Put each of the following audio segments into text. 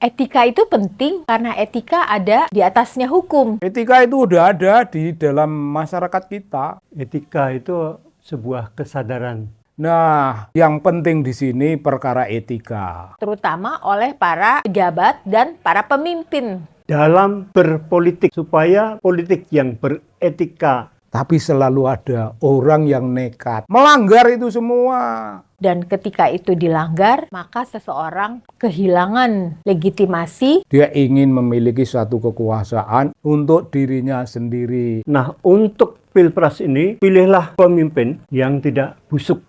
Etika itu penting karena etika ada di atasnya hukum. Etika itu udah ada di dalam masyarakat kita. Etika itu sebuah kesadaran. Nah, yang penting di sini perkara etika. Terutama oleh para pejabat dan para pemimpin. Dalam berpolitik, supaya politik yang beretika. Tapi selalu ada orang yang nekat melanggar itu semua. Dan ketika itu dilanggar, maka seseorang kehilangan legitimasi. Dia ingin memiliki suatu kekuasaan untuk dirinya sendiri. Nah, untuk Pilpres ini, pilihlah pemimpin yang tidak busuk.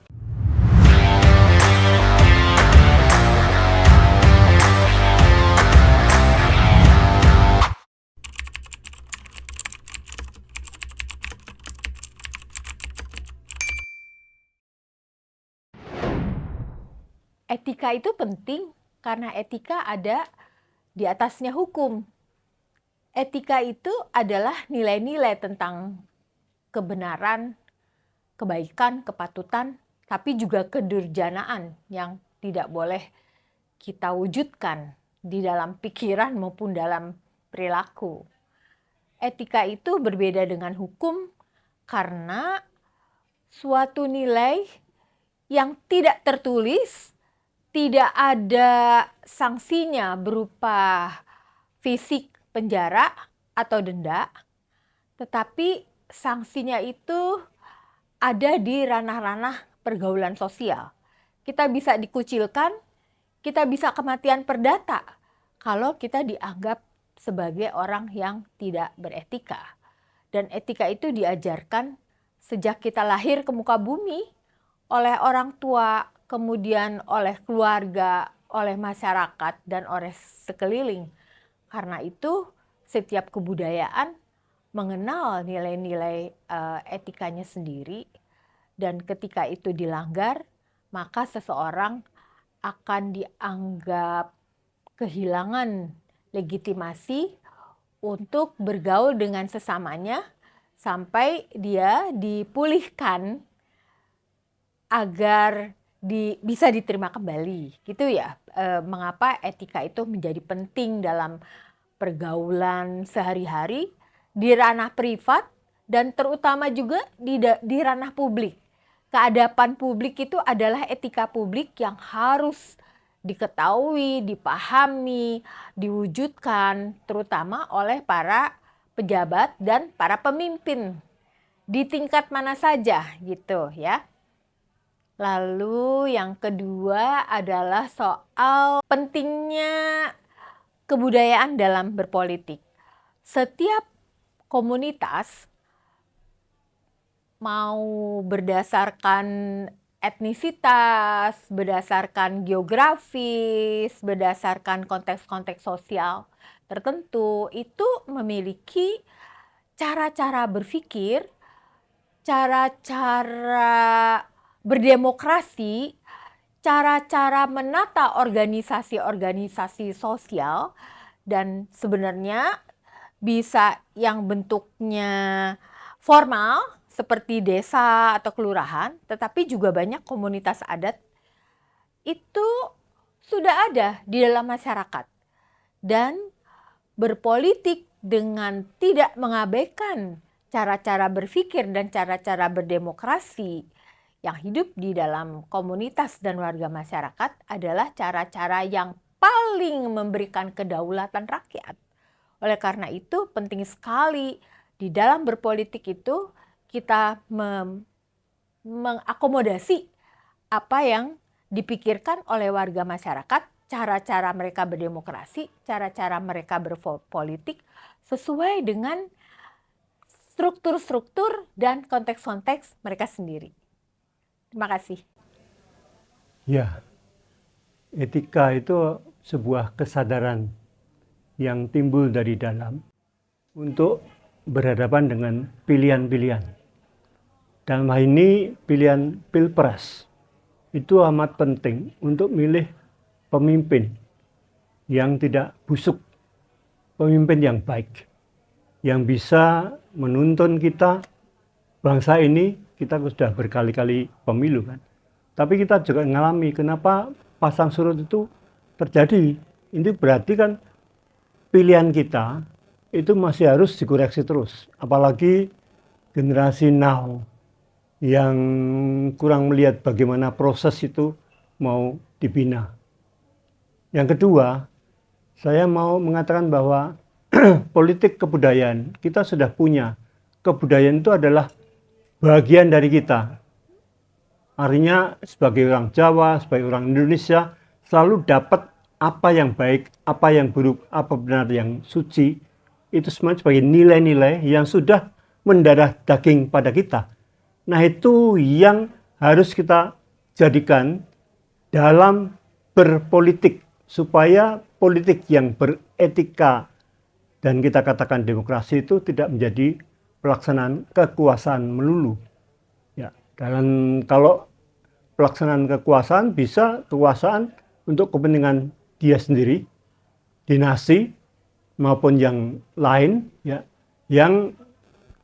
Etika itu penting karena etika ada di atasnya hukum. Etika itu adalah nilai-nilai tentang kebenaran, kebaikan, kepatutan, tapi juga kedurjanaan yang tidak boleh kita wujudkan di dalam pikiran maupun dalam perilaku. Etika itu berbeda dengan hukum karena suatu nilai yang tidak tertulis, tidak ada sanksinya berupa fisik penjara atau denda, tetapi sanksinya itu ada di ranah-ranah pergaulan sosial. Kita bisa dikucilkan, kita bisa kematian perdata kalau kita dianggap sebagai orang yang tidak beretika. Dan etika itu diajarkan sejak kita lahir ke muka bumi oleh orang tua, kemudian oleh keluarga, oleh masyarakat, dan oleh sekeliling. Karena itu setiap kebudayaan mengenal nilai-nilai etikanya sendiri, dan ketika itu dilanggar, maka seseorang akan dianggap kehilangan legitimasi untuk bergaul dengan sesamanya sampai dia dipulihkan agar bisa diterima kembali, gitu ya. Mengapa etika itu menjadi penting dalam pergaulan sehari-hari di ranah privat dan terutama juga di ranah publik. Keadapan publik itu adalah etika publik yang harus diketahui, dipahami, diwujudkan terutama oleh para pejabat dan para pemimpin di tingkat mana saja, gitu ya. Lalu yang kedua adalah soal pentingnya kebudayaan dalam berpolitik. Setiap komunitas mau berdasarkan etnisitas, berdasarkan geografis, berdasarkan konteks-konteks sosial tertentu, itu memiliki cara-cara berpikir, cara-cara berdemokrasi, cara-cara menata organisasi-organisasi sosial, dan sebenarnya bisa yang bentuknya formal seperti desa atau kelurahan, tetapi juga banyak komunitas adat itu sudah ada di dalam masyarakat. Dan berpolitik dengan tidak mengabaikan cara-cara berpikir dan cara-cara berdemokrasi yang hidup di dalam komunitas dan warga masyarakat adalah cara-cara yang paling memberikan kedaulatan rakyat. Oleh karena itu penting sekali di dalam berpolitik itu kita mengakomodasi apa yang dipikirkan oleh warga masyarakat, cara-cara mereka berdemokrasi, cara-cara mereka berpolitik sesuai dengan struktur-struktur dan konteks-konteks mereka sendiri. Terima kasih. Ya, etika itu sebuah kesadaran yang timbul dari dalam untuk berhadapan dengan pilihan-pilihan. Dalam hal ini pilihan Pilpres itu amat penting untuk milih pemimpin yang tidak busuk, pemimpin yang baik, yang bisa menuntun kita, bangsa ini. Kita sudah berkali-kali pemilu kan. Tapi kita juga mengalami kenapa pasang surut itu terjadi. Ini berarti kan pilihan kita itu masih harus dikoreksi terus. Apalagi generasi now yang kurang melihat bagaimana proses itu mau dibina. Yang kedua, saya mau mengatakan bahwa politik kebudayaan kita sudah punya. Kebudayaan itu adalah bagian dari kita. Artinya sebagai orang Jawa, sebagai orang Indonesia selalu dapat apa yang baik, apa yang buruk, apa benar yang suci. Itu semua sebagai nilai-nilai yang sudah mendarah daging pada kita. Nah, itu yang harus kita jadikan dalam berpolitik supaya politik yang beretika dan kita katakan demokrasi itu tidak menjadi pelaksanaan kekuasaan melulu. Ya, dalam kalau pelaksanaan kekuasaan bisa kekuasaan untuk kepentingan dia sendiri, dinasti maupun yang lain, ya, yang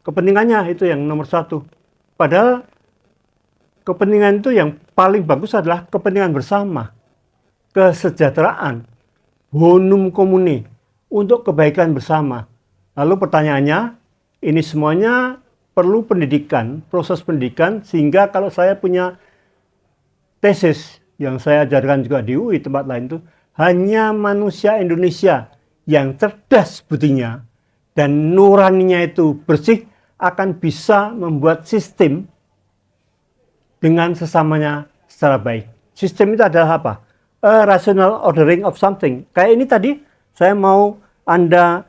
kepentingannya itu yang nomor satu. Padahal kepentingan itu yang paling bagus adalah kepentingan bersama, kesejahteraan, bonum comune, untuk kebaikan bersama. Lalu pertanyaannya, ini semuanya perlu pendidikan, proses pendidikan, sehingga kalau saya punya tesis yang saya ajarkan juga di UI tempat lain itu, hanya manusia Indonesia yang cerdas butinya dan nuraninya itu bersih akan bisa membuat sistem dengan sesamanya secara baik. Sistem itu adalah apa? A rational ordering of something. Kayak ini tadi saya mau Anda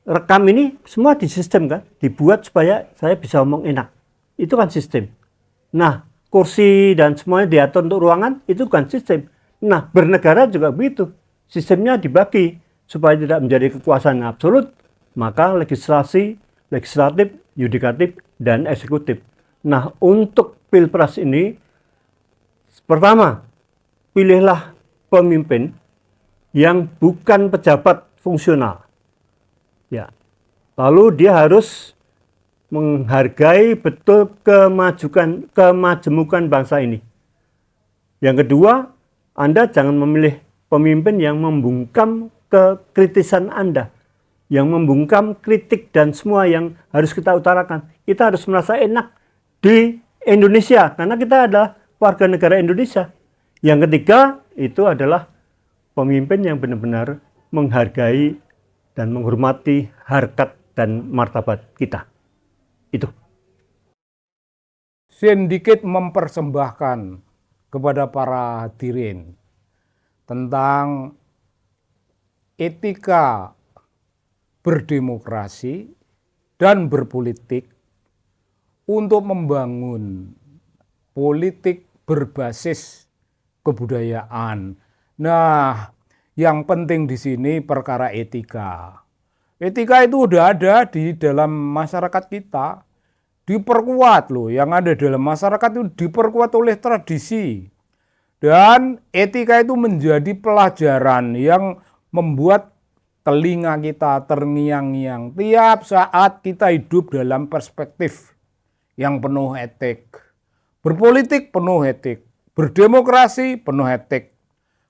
rekam ini semua di sistem kan, dibuat supaya saya bisa ngomong enak. Itu kan sistem. Nah, kursi dan semuanya diatur untuk ruangan, itu kan sistem. Nah, bernegara juga begitu. Sistemnya dibagi supaya tidak menjadi kekuasaan absolut, maka legislasi, legislatif, yudikatif, dan eksekutif. Nah, untuk Pilpres ini, pertama, pilihlah pemimpin yang bukan pejabat fungsional. Ya. Lalu dia harus menghargai betul kemajemukan bangsa ini. Yang kedua, Anda jangan memilih pemimpin yang membungkam kekritisan Anda, yang membungkam kritik dan semua yang harus kita utarakan. Kita harus merasa enak di Indonesia karena kita adalah warga negara Indonesia. Yang ketiga, itu adalah pemimpin yang benar-benar menghargai dan menghormati harkat dan martabat kita. Itu. Sedikit mempersembahkan kepada para hadirin tentang etika berdemokrasi dan berpolitik untuk membangun politik berbasis kebudayaan. Nah, yang penting di sini perkara etika. Etika itu udah ada di dalam masyarakat kita. Diperkuat loh, yang ada dalam masyarakat itu diperkuat oleh tradisi. Dan etika itu menjadi pelajaran yang membuat telinga kita terngiang-ngiang tiap saat kita hidup dalam perspektif yang penuh etik. Berpolitik penuh etik, berdemokrasi penuh etik.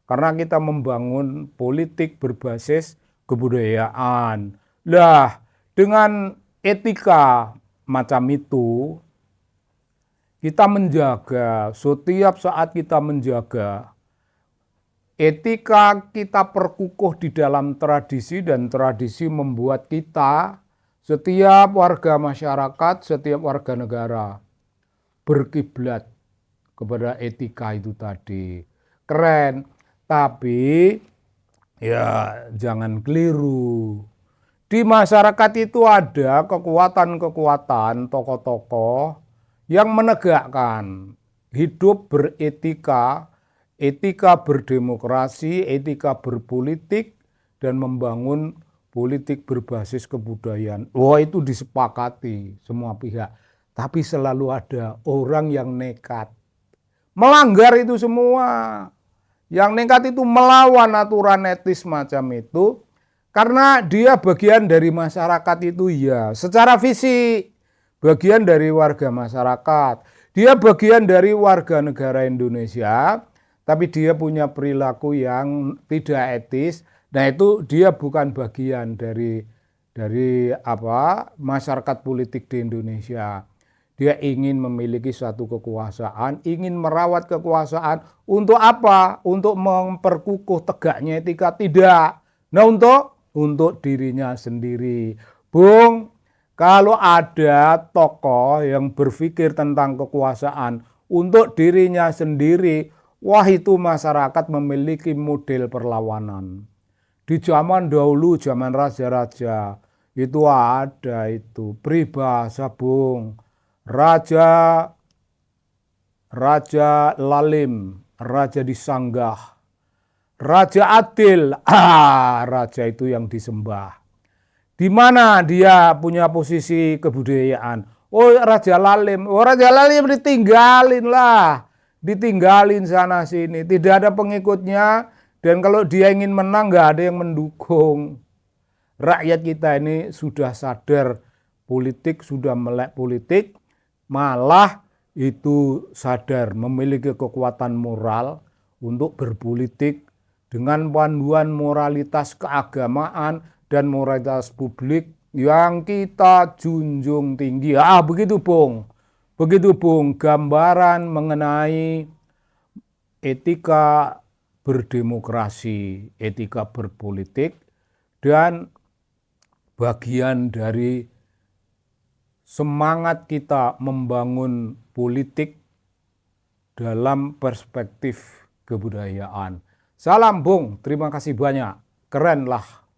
Karena kita membangun politik berbasis kebudayaan. Lah, dengan etika macam itu, kita menjaga, setiap saat kita menjaga etika kita perkukuh di dalam tradisi, dan tradisi membuat kita, setiap warga masyarakat, setiap warga negara berkiblat kepada etika itu tadi. Keren, tapi ya jangan keliru. Di masyarakat itu ada kekuatan-kekuatan, tokoh-tokoh yang menegakkan hidup beretika, etika berdemokrasi, etika berpolitik, dan membangun politik berbasis kebudayaan. Wah, itu disepakati semua pihak. Tapi selalu ada orang yang nekat melanggar itu semua. Yang nekat itu melawan aturan etis macam itu. Karena dia bagian dari masyarakat itu ya, secara fisik bagian dari warga masyarakat. Dia bagian dari warga negara Indonesia, tapi dia punya perilaku yang tidak etis Nah itu dia bukan bagian dari apa masyarakat politik di Indonesia. Dia ingin memiliki suatu kekuasaan, ingin merawat kekuasaan untuk apa? Untuk memperkukuh tegaknya etika, tidak. Nah untuk dirinya sendiri. Bung, kalau ada tokoh yang berpikir tentang kekuasaan untuk dirinya sendiri, wah itu masyarakat memiliki model perlawanan. Di zaman dahulu, zaman raja-raja, itu ada itu peribahasa, Bung. Raja Lalim, raja disanggah, raja adil, raja itu yang disembah. Di mana dia punya posisi kebudayaan? Oh Raja Lalim, ditinggalin lah, ditinggalin sana sini, tidak ada pengikutnya, dan kalau dia ingin menang nggak ada yang mendukung. Rakyat kita ini sudah sadar politik, sudah melek politik, malah itu sadar memiliki kekuatan moral untuk berpolitik dengan panduan moralitas keagamaan dan moralitas publik yang kita junjung tinggi. Begitu Bung. Begitu Bung, gambaran mengenai etika berdemokrasi, etika berpolitik, dan bagian dari semangat kita membangun politik dalam perspektif kebudayaan. Salam Bung, terima kasih banyak. Keren lah.